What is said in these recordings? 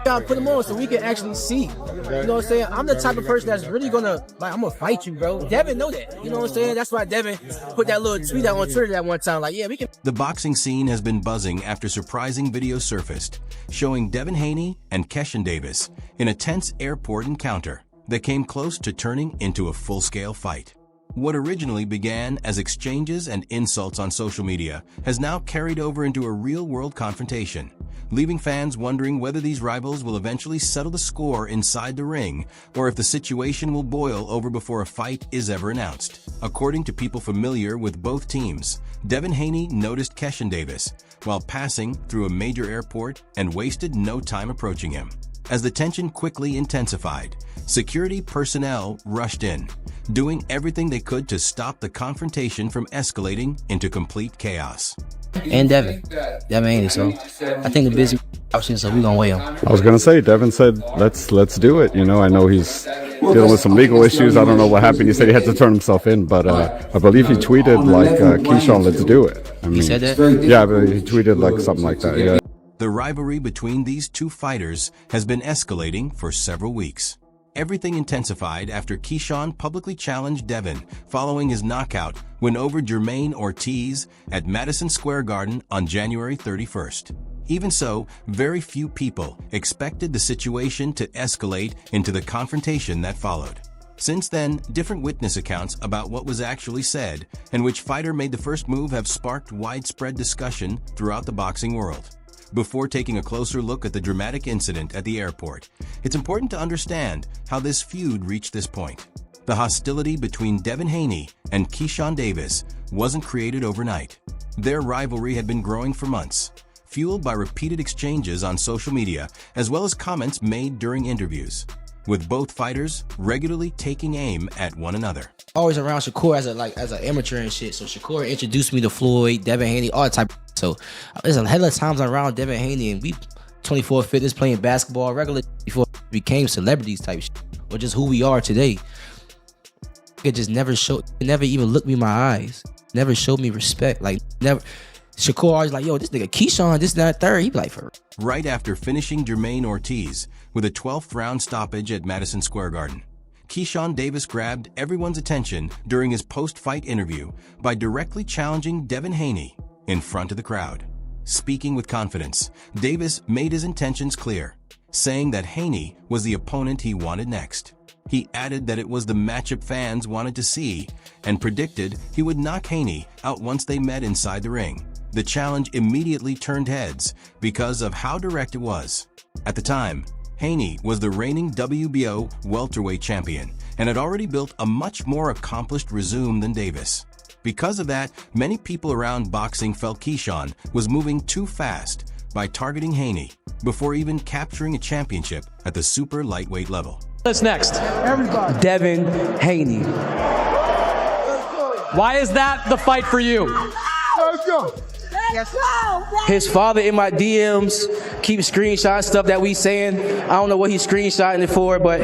Gotta put them on so we can actually see. You know what I'm saying? I'm the type of person that's really gonna, like, I'm gonna fight you, bro. Devin know that. You know what I'm saying? That's why Devin put that little tweet out on Twitter that one time. Like, yeah, we can. The boxing scene has been buzzing after surprising videos surfaced, showing Devin Haney and Keyshawn Davis in a tense airport encounter that came close to turning into a full-scale fight. What originally began as exchanges and insults on social media has now carried over into a real-world confrontation, leaving fans wondering whether these rivals will eventually settle the score inside the ring or if the situation will boil over before a fight is ever announced. According to people familiar with both teams, Devin Haney noticed Keyshawn Davis while passing through a major airport and wasted no time approaching him. As the tension quickly intensified, security personnel rushed in, doing everything they could to stop the confrontation from escalating into complete chaos. And Devin Haney, so I think the busy option, so we're gonna weigh him. I was gonna say, Devin said, let's do it. You know, I know he's dealing with some legal issues. I don't know what happened. He said he had to turn himself in, but I believe he tweeted like, Keyshawn, let's do it. I mean, He said that? Yeah, but he tweeted like something like that, yeah. The rivalry between these two fighters has been escalating for several weeks. Everything intensified after Keyshawn publicly challenged Devin following his knockout win over Jermaine Ortiz at Madison Square Garden on January 31st. Even so, very few people expected the situation to escalate into the confrontation that followed. Since then, different witness accounts about what was actually said and which fighter made the first move have sparked widespread discussion throughout the boxing world. Before taking a closer look at the dramatic incident at the airport, it's important to understand how this feud reached this point. The hostility between Devin Haney and Keyshawn Davis wasn't created overnight. Their rivalry had been growing for months, fueled by repeated exchanges on social media as well as comments made during interviews, with both fighters regularly taking aim at one another. Always around Shakur as an amateur and shit. So Shakur introduced me to Floyd, Devin Haney, all that type. So there's a hell of times I'm around Devin Haney and we 24 fitness playing basketball regularly before we became celebrities type shit, or just who we are today. It just never even looked me in my eyes. Never showed me respect. Like never. Shakur always like, yo, this nigga Keyshawn, this, that, third. He be like, for right after finishing Jermaine Ortiz with a 12th round stoppage at Madison Square Garden, Keyshawn Davis grabbed everyone's attention during his post-fight interview by directly challenging Devin Haney in front of the crowd. Speaking with confidence, Davis made his intentions clear, saying that Haney was the opponent he wanted next. He added that it was the matchup fans wanted to see and predicted he would knock Haney out once they met inside the ring. The challenge immediately turned heads because of how direct it was. At the time, Haney was the reigning WBO welterweight champion and had already built a much more accomplished resume than Davis. Because of that, many people around boxing felt Keyshawn was moving too fast by targeting Haney before even capturing a championship at the super lightweight level. What's next? Everybody. Devin Haney. Why is that the fight for you? Let's go. His father in my DMs keeps screenshotting stuff that we saying. I don't know what he's screenshotting it for, but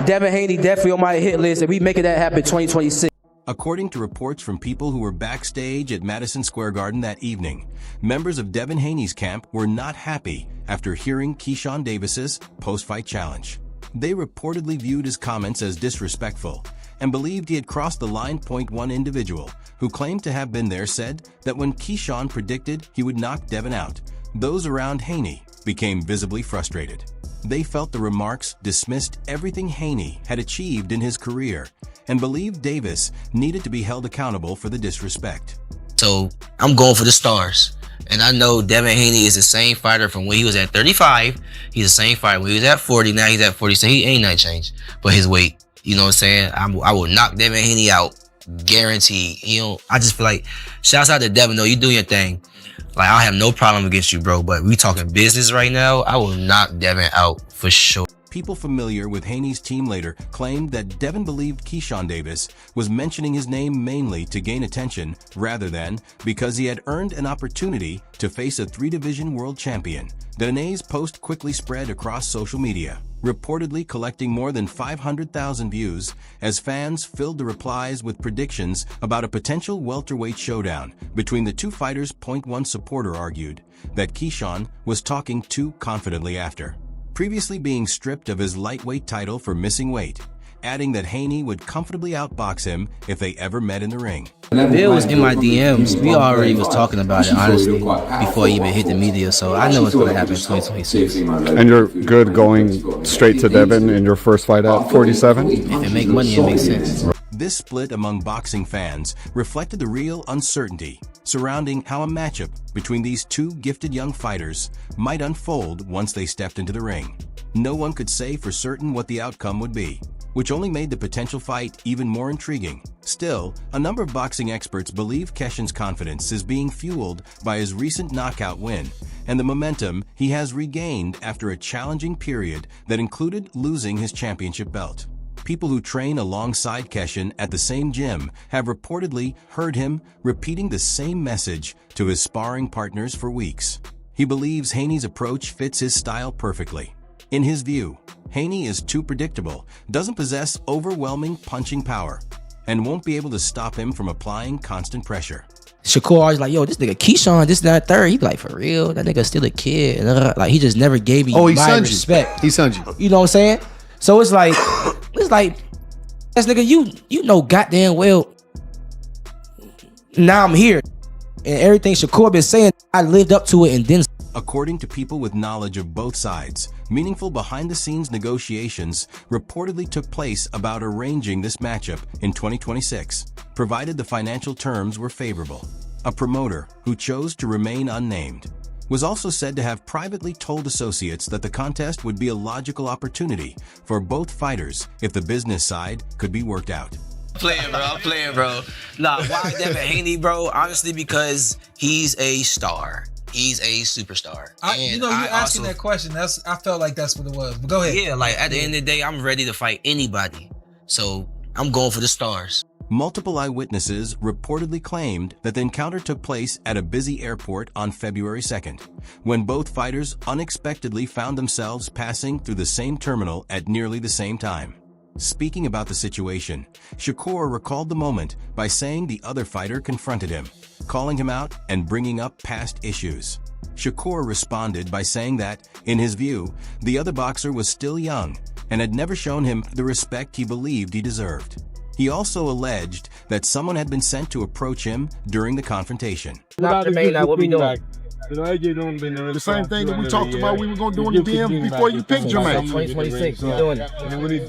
Devin Haney definitely on my hit list, and we making that happen 2026. According to reports from people who were backstage at Madison Square Garden that evening, members of Devin Haney's camp were not happy after hearing Keyshawn Davis's post-fight challenge. They reportedly viewed his comments as disrespectful and believed he had crossed the line. One individual who claimed to have been there said that when Keyshawn predicted he would knock Devin out, those around Haney became visibly frustrated. They felt the remarks dismissed everything Haney had achieved in his career and believed Davis needed to be held accountable for the disrespect. So I'm going for the stars. And I know Devin Haney is the same fighter from when he was at 35. He's the same fighter when he was at 40. Now he's at 40. So he ain't nothing changed. But his weight, you know what I'm saying? I will knock Devin Haney out. Guaranteed. You know, I just feel like, shouts out to Devin though. You doing your thing. Like, I have no problem against you, bro. But we talking business right now. I will knock Devin out for sure. People familiar with Haney's team later claimed that Devin believed Keyshawn Davis was mentioning his name mainly to gain attention rather than because he had earned an opportunity to face a 3-division world champion. Haney's post quickly spread across social media. reportedly collecting more than 500,000 views as fans filled the replies with predictions about a potential welterweight showdown between the two fighters. One supporter argued that Keyshawn was talking too confidently after previously being stripped of his lightweight title for missing weight, adding that Haney would comfortably outbox him if they ever met in the ring. Bill was in my DMs. We already was talking about it, honestly, before he even hit the media, so I know it's going to happen in 2026. And you're good going straight to Devin in your first fight at 47? If it make money, it makes sense. This split among boxing fans reflected the real uncertainty surrounding how a matchup between these two gifted young fighters might unfold once they stepped into the ring. No one could say for certain what the outcome would be, which only made the potential fight even more intriguing. Still, a number of boxing experts believe Keyshawn's confidence is being fueled by his recent knockout win and the momentum he has regained after a challenging period that included losing his championship belt. People who train alongside Keyshawn at the same gym have reportedly heard him repeating the same message to his sparring partners for weeks. He believes Haney's approach fits his style perfectly. In his view, Haney is too predictable, doesn't possess overwhelming punching power, and won't be able to stop him from applying constant pressure. Shakur always like, yo, this nigga Keyshawn, this, that, third. He be like, for real? That nigga still a kid. Like, he just never gave me my respect. He sons you. You know what I'm saying? So it's like, this nigga, you know goddamn well, now I'm here. And everything Shakur been saying, I lived up to it and then. According to people with knowledge of both sides, meaningful behind-the-scenes negotiations reportedly took place about arranging this matchup in 2026, provided the financial terms were favorable. A promoter, who chose to remain unnamed, was also said to have privately told associates that the contest would be a logical opportunity for both fighters if the business side could be worked out. I'm playing, bro. Nah, why Devin Haney, bro? Honestly, because he's a star. He's a superstar. You asking that question. I felt like that's what it was. But go ahead. Yeah, like at the end of the day, I'm ready to fight anybody. So I'm going for the stars. Multiple eyewitnesses reportedly claimed that the encounter took place at a busy airport on February 2nd, when both fighters unexpectedly found themselves passing through the same terminal at nearly the same time. Speaking about the situation, Shakur recalled the moment by saying the other fighter confronted him, calling him out and bringing up past issues. Shakur responded by saying that, in his view, the other boxer was still young and had never shown him the respect he believed he deserved. He also alleged that someone had been sent to approach him during the confrontation. What we doing? The same thing that we talked about we were going to do in the DM before you picked Jermaine. 2026, we're doing it.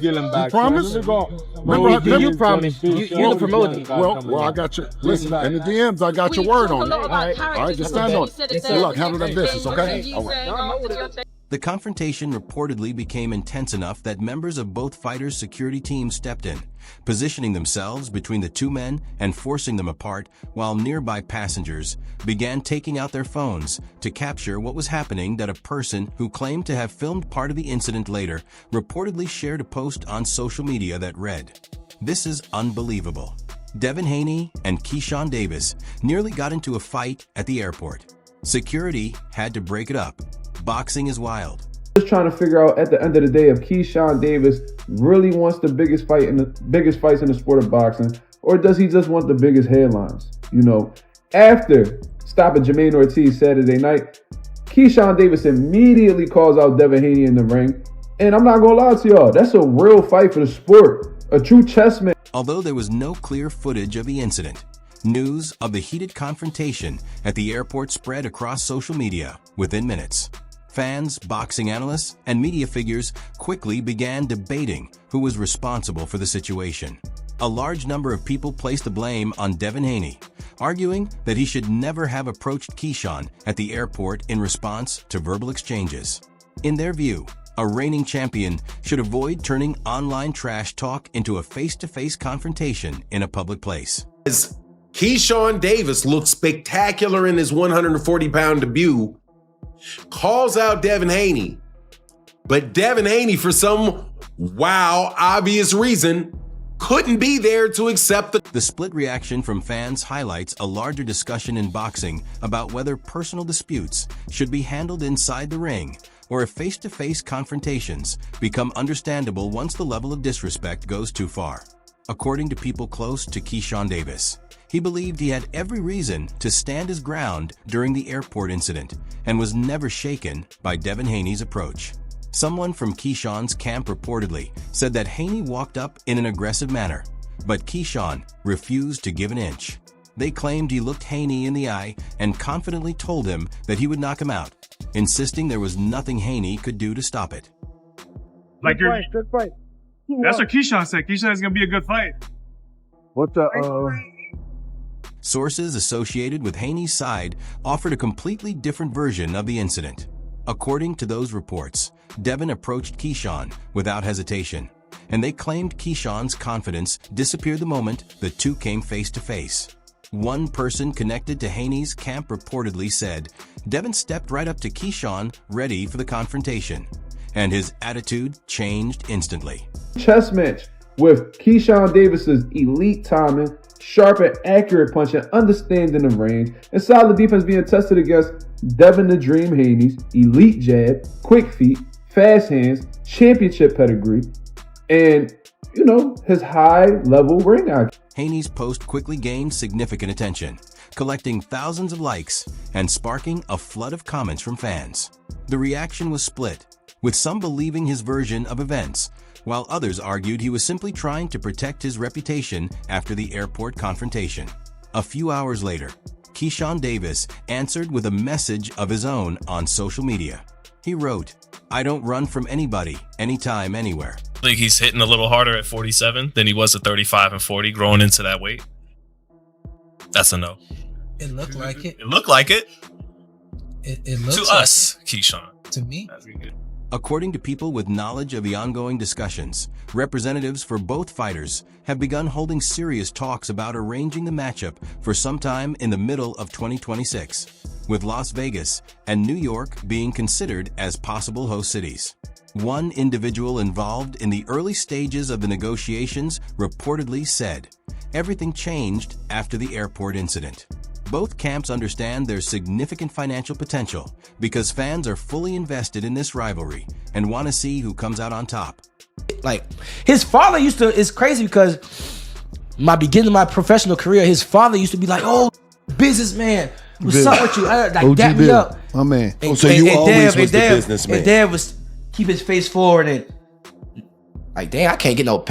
You promise? Remember, you promised. You the promoter. Well, I got you. Listen, in the DMs, I got your word on it. All right, just stand on it. Good luck, handle that business, okay? All right. The confrontation reportedly became intense enough that members of both fighters' security teams stepped in, positioning themselves between the two men and forcing them apart, while nearby passengers began taking out their phones to capture what was happening. That a person who claimed to have filmed part of the incident later reportedly shared a post on social media that read, "This is unbelievable. Devin Haney and Keyshawn Davis nearly got into a fight at the airport. Security had to break it up. Boxing is wild." Just trying to figure out at the end of the day if Keyshawn Davis really wants the biggest fights in the sport of boxing, or does he just want the biggest headlines? You know, after stopping Jermaine Ortiz Saturday night, Keyshawn Davis immediately calls out Devin Haney in the ring, and I'm not gonna lie to y'all, that's a real fight for the sport, a true chess man. Although there was no clear footage of the incident, news of the heated confrontation at the airport spread across social media within minutes. Fans, boxing analysts, and media figures quickly began debating who was responsible for the situation. A large number of people placed the blame on Devin Haney, arguing that he should never have approached Keyshawn at the airport in response to verbal exchanges. In their view, a reigning champion should avoid turning online trash talk into a face-to-face confrontation in a public place. Keyshawn Davis looked spectacular in his 140-pound debut, calls out Devin Haney, but Devin Haney, for some obvious reason, couldn't be there to accept The split reaction from fans highlights a larger discussion in boxing about whether personal disputes should be handled inside the ring or if face-to-face confrontations become understandable once the level of disrespect goes too far. According to people close to Keyshawn Davis, he believed he had every reason to stand his ground during the airport incident and was never shaken by Devin Haney's approach. Someone from Keyshawn's camp reportedly said that Haney walked up in an aggressive manner, but Keyshawn refused to give an inch. They claimed he looked Haney in the eye and confidently told him that he would knock him out, insisting there was nothing Haney could do to stop it. Like good fight. That's what Keyshawn said. Keyshawn is gonna be a good fight. Sources associated with Haney's side offered a completely different version of the incident. According to those reports, Devin approached Keyshawn without hesitation, and they claimed Keyshawn's confidence disappeared the moment the two came face to face. One person connected to Haney's camp reportedly said Devin stepped right up to Keyshawn ready for the confrontation, and his attitude changed instantly. Chess match with Keyshawn Davis's elite timing, sharp and accurate punch, and understanding of range, and solid defense being tested against Devin the Dream Haney's elite jab, quick feet, fast hands, championship pedigree, and, his high-level ring IQ. Haney's post quickly gained significant attention, collecting thousands of likes and sparking a flood of comments from fans. The reaction was split, with some believing his version of events, while others argued he was simply trying to protect his reputation after the airport confrontation. A few hours later, Keyshawn Davis answered with a message of his own on social media. He wrote, "I don't run from anybody, anytime, anywhere." I think he's hitting a little harder at 47 than he was at 35 and 40 growing into that weight. That's a no. It looked like it. It looked like it. It looks to like us, Keyshawn. To me. That's good. According to people with knowledge of the ongoing discussions, representatives for both fighters have begun holding serious talks about arranging the matchup for sometime in the middle of 2026, with Las Vegas and New York being considered as possible host cities. One individual involved in the early stages of the negotiations reportedly said, "Everything changed after the airport incident." Both camps understand there's significant financial potential because fans are fully invested in this rivalry and want to see who comes out on top. Like, his father it's crazy because beginning of my professional career, his father used to be like, "Oh, businessman, what's up with you?" Dap me up. My man. So you always was the businessman. And Dad was keep his face forward and damn, I can't get no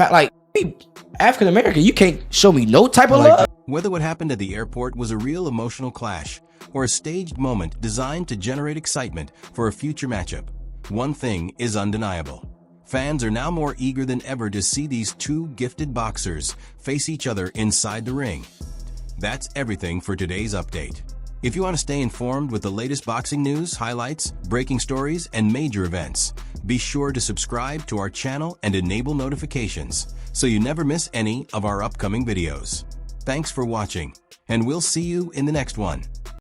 African American, you can't show me no type of love. Whether what happened at the airport was a real emotional clash or a staged moment designed to generate excitement for a future matchup, one thing is undeniable. Fans are now more eager than ever to see these two gifted boxers face each other inside the ring. That's everything for today's update. If you want to stay informed with the latest boxing news, highlights, breaking stories, and major events, be sure to subscribe to our channel and enable notifications so you never miss any of our upcoming videos. Thanks for watching, and we'll see you in the next one.